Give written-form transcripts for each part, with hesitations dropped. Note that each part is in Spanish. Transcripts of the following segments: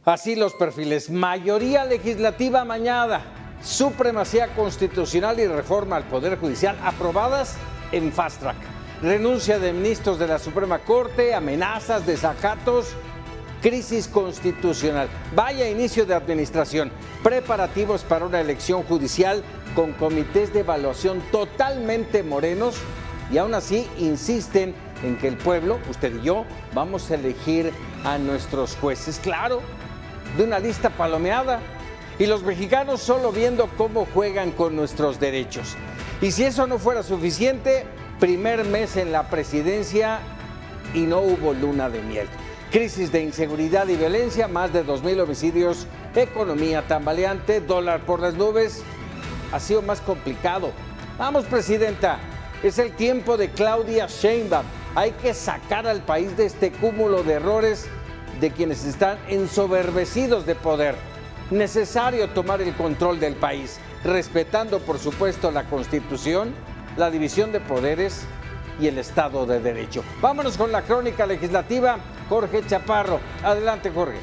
Así los perfiles: mayoría legislativa amañada, supremacía constitucional y reforma al Poder Judicial aprobadas en fast track, renuncia de ministros de la Suprema Corte, amenazas, desacatos, crisis constitucional. Vaya inicio de administración, preparativos para una elección judicial con comités de evaluación totalmente morenos, y aún así insisten en que el pueblo, usted y yo, vamos a elegir a nuestros jueces, claro, de una lista palomeada, y los mexicanos solo viendo cómo juegan con nuestros derechos. Y si eso no fuera suficiente, primer mes en la presidencia y no hubo luna de miel. Crisis de inseguridad y violencia, más de 2,000 homicidios, economía tambaleante, dólar por las nubes. Ha sido más complicado. Vamos, presidenta, es el tiempo de Claudia Sheinbaum. Hay que sacar al país de este cúmulo de errores de quienes están ensoberbecidos de poder. Necesario tomar el control del país, respetando, por supuesto, la Constitución, la división de poderes y el Estado de Derecho. Vámonos con la crónica legislativa. Jorge Chaparro. Adelante, Jorge.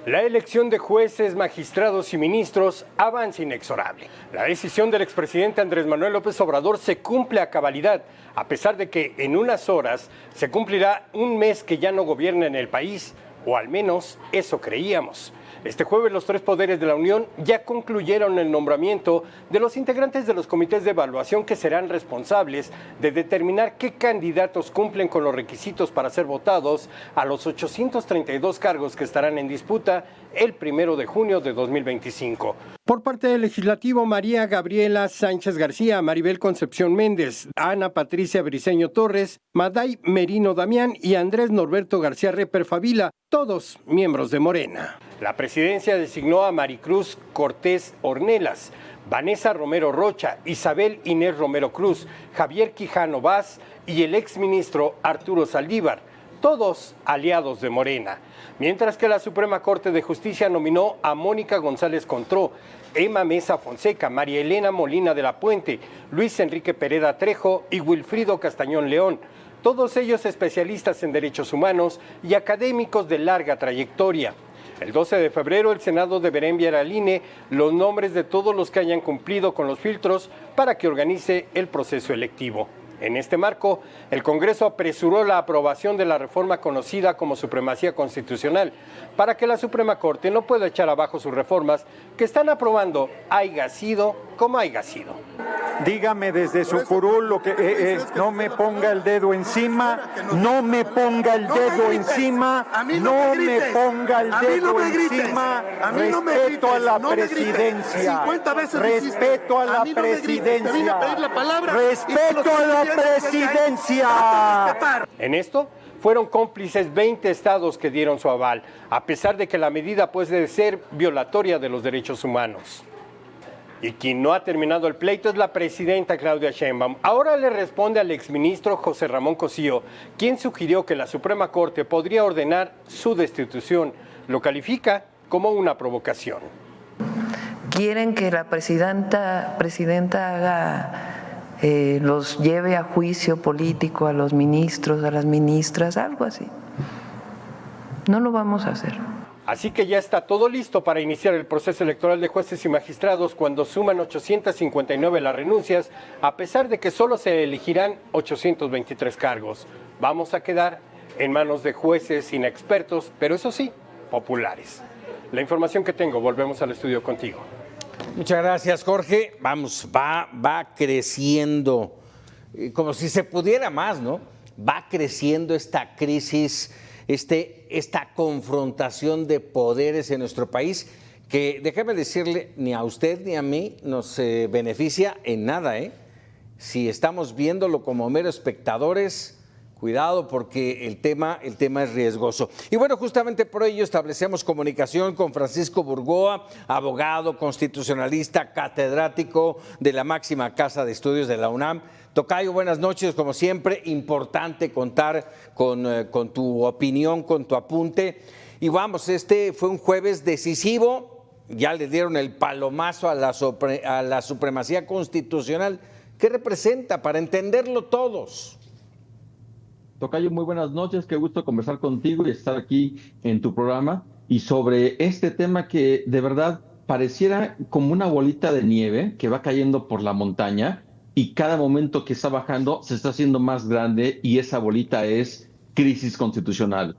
La elección de jueces, magistrados y ministros avanza inexorable. La decisión del expresidente Andrés Manuel López Obrador se cumple a cabalidad, a pesar de que en unas horas se cumplirá un mes que ya no gobierna en el país, o al menos eso creíamos. Este jueves los tres poderes de la Unión ya concluyeron el nombramiento de los integrantes de los comités de evaluación que serán responsables de determinar qué candidatos cumplen con los requisitos para ser votados a los 832 cargos que estarán en disputa el 1 de junio de 2025. Por parte del Legislativo, María Gabriela Sánchez García, Maribel Concepción Méndez, Ana Patricia Briceño Torres, Maday Merino Damián y Andrés Norberto García Reper Favila, todos miembros de Morena. La presidencia designó a Maricruz Cortés Ornelas, Vanessa Romero Rocha, Isabel Inés Romero Cruz, Javier Quijano Vaz y el exministro Arturo Saldívar, todos aliados de Morena. Mientras que la Suprema Corte de Justicia nominó a Mónica González Contró, Emma Mesa Fonseca, María Elena Molina de la Puente, Luis Enrique Pereda Trejo y Wilfrido Castañón León, todos ellos especialistas en derechos humanos y académicos de larga trayectoria. El 12 de febrero el Senado deberá enviar al INE los nombres de todos los que hayan cumplido con los filtros para que organice el proceso electivo. En este marco, el Congreso apresuró la aprobación de la reforma conocida como supremacía constitucional para que la Suprema Corte no pueda echar abajo sus reformas que están aprobando haya sido como haya sido. Dígame desde su curul lo que no me ponga el dedo encima, no me ponga el dedo encima, no me ponga el dedo encima. Respeto a la presidencia, respeto a la presidencia, respeto a la presidencia. En esto fueron cómplices 20 estados que dieron su aval, a pesar de que la medida puede ser violatoria de los derechos humanos. Y quien no ha terminado el pleito es la presidenta Claudia Sheinbaum. Ahora le responde al exministro José Ramón Cosío, quien sugirió que la Suprema Corte podría ordenar su destitución. Lo califica como una provocación. Quieren que la presidenta haga, los lleve a juicio político a los ministros, a las ministras, algo así. No lo vamos a hacer. Así que ya está todo listo para iniciar el proceso electoral de jueces y magistrados cuando suman 859 las renuncias, a pesar de que solo se elegirán 823 cargos. Vamos a quedar en manos de jueces inexpertos, pero eso sí, populares. La información que tengo, volvemos al estudio contigo. Muchas gracias, Jorge. Vamos, va creciendo, como si se pudiera más, ¿no? Va creciendo esta crisis, esta confrontación de poderes en nuestro país, que déjame decirle, ni a usted ni a mí nos beneficia en nada, ¿eh? Si estamos viéndolo como meros espectadores, cuidado porque el tema es riesgoso. Y bueno, justamente por ello establecemos comunicación con Francisco Burgoa, abogado, constitucionalista, catedrático de la máxima casa de estudios de la UNAM. Tocayo, buenas noches, como siempre, importante contar con tu opinión, con tu apunte. Y vamos, este fue un jueves decisivo, ya le dieron el palomazo a la supremacía constitucional. ¿Qué representa para entenderlo todos? Tocayo, muy buenas noches, qué gusto conversar contigo y estar aquí en tu programa. Y sobre este tema que de verdad pareciera como una bolita de nieve que va cayendo por la montaña y cada momento que está bajando se está haciendo más grande y esa bolita es crisis constitucional.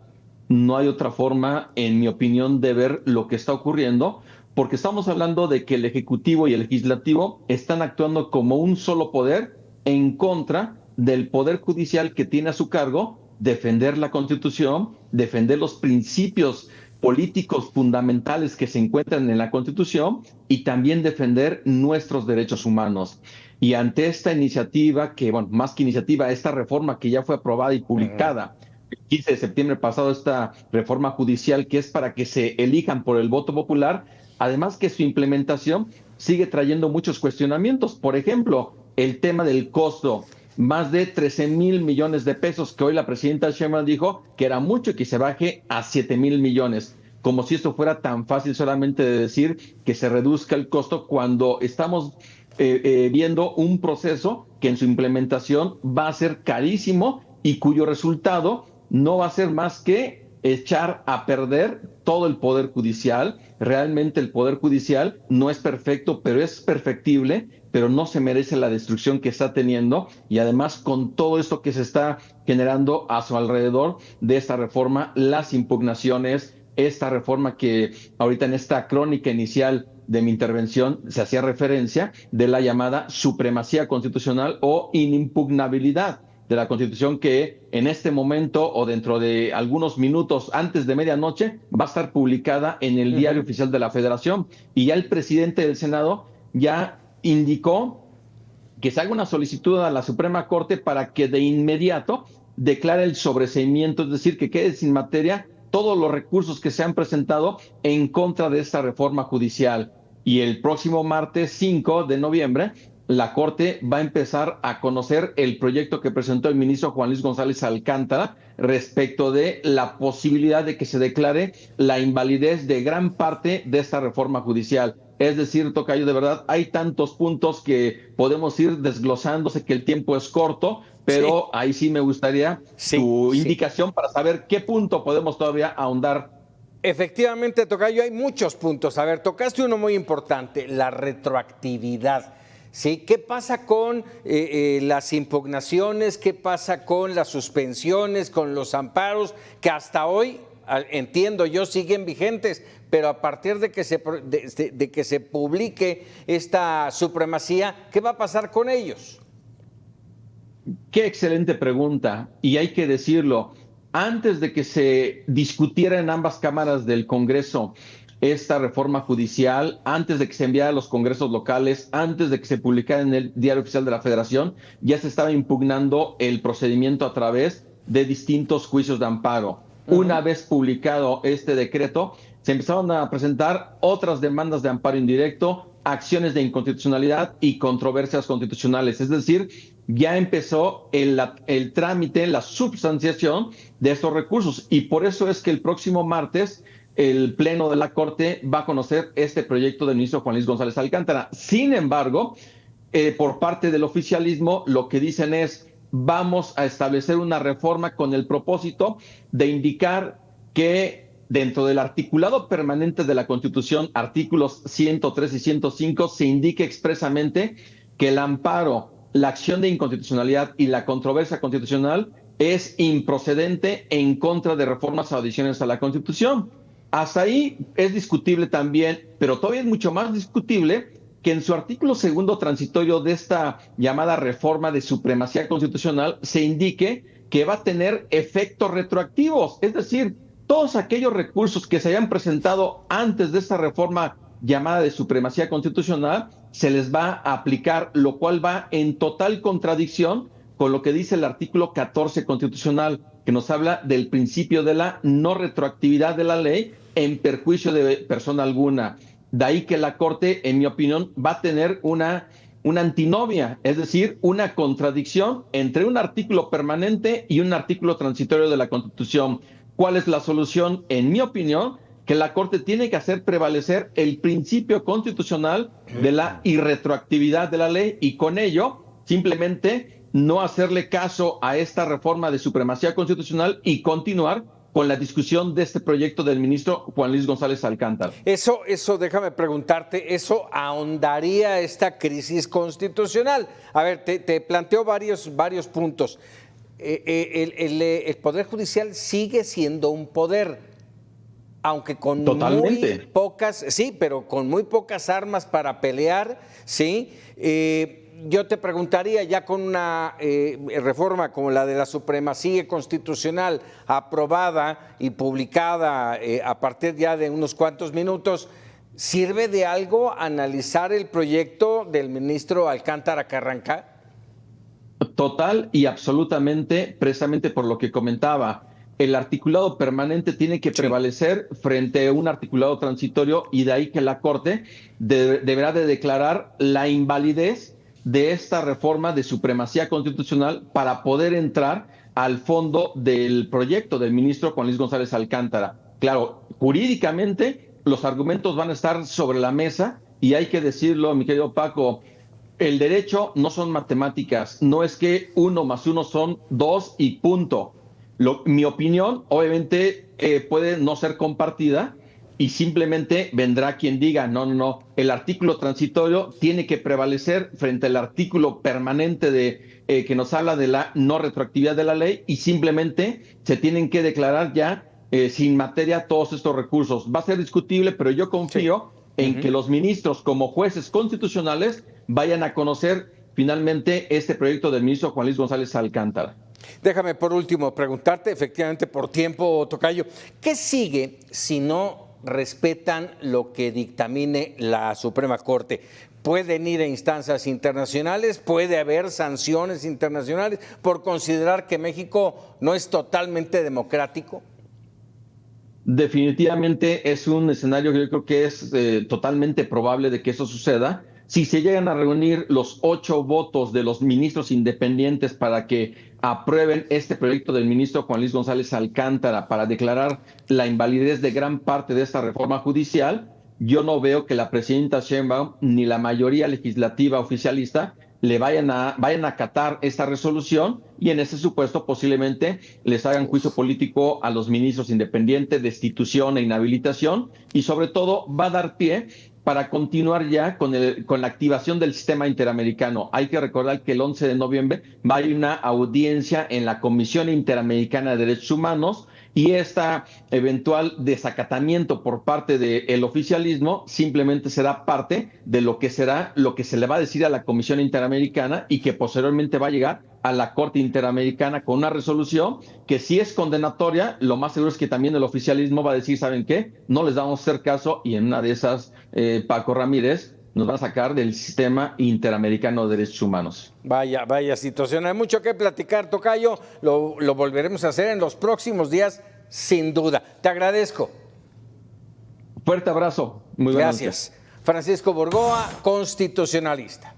No hay otra forma, en mi opinión, de ver lo que está ocurriendo, porque estamos hablando de que el Ejecutivo y el Legislativo están actuando como un solo poder en contra del Poder Judicial que tiene a su cargo defender la Constitución, defender los principios políticos fundamentales que se encuentran en la Constitución y también defender nuestros derechos humanos. Y ante esta iniciativa, que, bueno, más que iniciativa, esta reforma que ya fue aprobada y publicada el 15 de septiembre pasado, esta reforma judicial que es para que se elijan por el voto popular, además que su implementación sigue trayendo muchos cuestionamientos. Por ejemplo, el tema del costo, más de 13,000 millones de pesos, que hoy la presidenta Sheinbaum dijo que era mucho y que se baje a 7,000 millones, como si esto fuera tan fácil solamente de decir que se reduzca el costo cuando estamos viendo un proceso que en su implementación va a ser carísimo y cuyo resultado no va a ser más que echar a perder todo el Poder Judicial. Realmente el Poder Judicial no es perfecto, pero es perfectible, pero no se merece la destrucción que está teniendo y además con todo esto que se está generando a su alrededor de esta reforma, las impugnaciones, esta reforma que ahorita en esta crónica inicial de mi intervención se hacía referencia de la llamada supremacía constitucional o inimpugnabilidad de la Constitución, que en este momento o dentro de algunos minutos antes de medianoche va a estar publicada en el Diario Oficial de la Federación. Y ya el presidente del Senado ya indicó que se haga una solicitud a la Suprema Corte para que de inmediato declare el sobreseimiento, es decir, que quede sin materia todos los recursos que se han presentado en contra de esta reforma judicial. Y el próximo martes 5 de noviembre, la Corte va a empezar a conocer el proyecto que presentó el ministro Juan Luis González Alcántara respecto de la posibilidad de que se declare la invalidez de gran parte de esta reforma judicial. Es decir, Tocayo, de verdad, hay tantos puntos que podemos ir desglosándose que el tiempo es corto, pero ahí sí me gustaría tu indicación para saber qué punto podemos todavía ahondar. Efectivamente, Tocayo, hay muchos puntos. A ver, tocaste uno muy importante, la retroactividad. ¿Sí? ¿Qué pasa con las impugnaciones? ¿Qué pasa con las suspensiones, con los amparos, que hasta hoy, entiendo yo, siguen vigentes? Pero a partir de que se publique esta supremacía, ¿qué va a pasar con ellos? Qué excelente pregunta. Y hay que decirlo, antes de que se discutiera en ambas cámaras del Congreso esta reforma judicial, antes de que se enviara a los congresos locales, antes de que se publicara en el Diario Oficial de la Federación, ya se estaba impugnando el procedimiento a través de distintos juicios de amparo. Una vez publicado este decreto, se empezaron a presentar otras demandas de amparo indirecto, acciones de inconstitucionalidad y controversias constitucionales. Es decir, ya empezó el trámite, la substanciación de estos recursos. Y por eso es que el próximo martes el Pleno de la Corte va a conocer este proyecto del ministro Juan Luis González Alcántara. Sin embargo, por parte del oficialismo, lo que dicen es: vamos a establecer una reforma con el propósito de indicar que dentro del articulado permanente de la Constitución, artículos 103 y 105, se indique expresamente que el amparo, la acción de inconstitucionalidad y la controversia constitucional es improcedente en contra de reformas o adiciones a la Constitución. Hasta ahí es discutible también, pero todavía es mucho más discutible que en su artículo segundo transitorio de esta llamada reforma de supremacía constitucional se indique que va a tener efectos retroactivos, es decir, todos aquellos recursos que se hayan presentado antes de esta reforma llamada de supremacía constitucional se les va a aplicar, lo cual va en total contradicción con lo que dice el artículo 14 constitucional, que nos habla del principio de la no retroactividad de la ley en perjuicio de persona alguna. De ahí que la Corte, en mi opinión, va a tener una antinomia, es decir, una contradicción entre un artículo permanente y un artículo transitorio de la Constitución. ¿Cuál es la solución? En mi opinión, que la Corte tiene que hacer prevalecer el principio constitucional de la irretroactividad de la ley y con ello simplemente no hacerle caso a esta reforma de supremacía constitucional y continuar con la discusión de este proyecto del ministro Juan Luis González Alcántara. Eso, déjame preguntarte, ¿eso ahondaría esta crisis constitucional? A ver, te planteo varios puntos. El Poder Judicial sigue siendo un poder, aunque con Totalmente. muy pocas, sí, pero con muy pocas armas para pelear, ¿sí? Yo te preguntaría, ya con una reforma como la de la supremacía constitucional aprobada y publicada a partir ya de unos cuantos minutos, ¿sirve de algo analizar el proyecto del ministro Alcántara Carranca? Total y absolutamente, precisamente por lo que comentaba, el articulado permanente tiene que prevalecer frente a un articulado transitorio, y de ahí que la Corte deberá de declarar la invalidez de esta reforma de supremacía constitucional para poder entrar al fondo del proyecto del ministro Juan Luis González Alcántara. Claro, jurídicamente los argumentos van a estar sobre la mesa, y hay que decirlo, mi querido Paco, el derecho no son matemáticas, no es que 1 más 1 son 2 y punto. Mi opinión, obviamente, puede no ser compartida, y simplemente vendrá quien diga, no, el artículo transitorio tiene que prevalecer frente al artículo permanente que nos habla de la no retroactividad de la ley, y simplemente se tienen que declarar ya sin materia todos estos recursos. Va a ser discutible, pero yo confío en que los ministros, como jueces constitucionales, vayan a conocer finalmente este proyecto del ministro Juan Luis González Alcántara. Déjame por último preguntarte, efectivamente por tiempo, tocayo, ¿qué sigue si no respetan lo que dictamine la Suprema Corte? ¿Pueden ir a instancias internacionales? ¿Puede haber sanciones internacionales por considerar que México no es totalmente democrático? Definitivamente es un escenario que yo creo que es totalmente probable de que eso suceda. Si se llegan a reunir los 8 votos de los ministros independientes para que aprueben este proyecto del ministro Juan Luis González Alcántara para declarar la invalidez de gran parte de esta reforma judicial, yo no veo que la presidenta Sheinbaum ni la mayoría legislativa oficialista le vayan a acatar esta resolución, y en ese supuesto posiblemente les hagan juicio político a los ministros independientes, destitución e inhabilitación, y sobre todo va a dar pie para continuar ya con la activación del sistema interamericano. Hay que recordar que el 11 de noviembre va a haber una audiencia en la Comisión Interamericana de Derechos Humanos, y esta eventual desacatamiento por parte del oficialismo simplemente será parte de lo que se le va a decir a la Comisión Interamericana, y que posteriormente va a llegar a la Corte Interamericana con una resolución que, si es condenatoria, lo más seguro es que también el oficialismo va a decir, ¿saben qué? No les vamos a hacer caso, y en una de esas, Paco Ramírez, nos van a sacar del sistema interamericano de derechos humanos. Vaya situación. Hay mucho que platicar, tocayo. Lo volveremos a hacer en los próximos días, sin duda. Te agradezco. Fuerte abrazo. Muy buenas noches. Gracias. Francisco Burgoa, constitucionalista.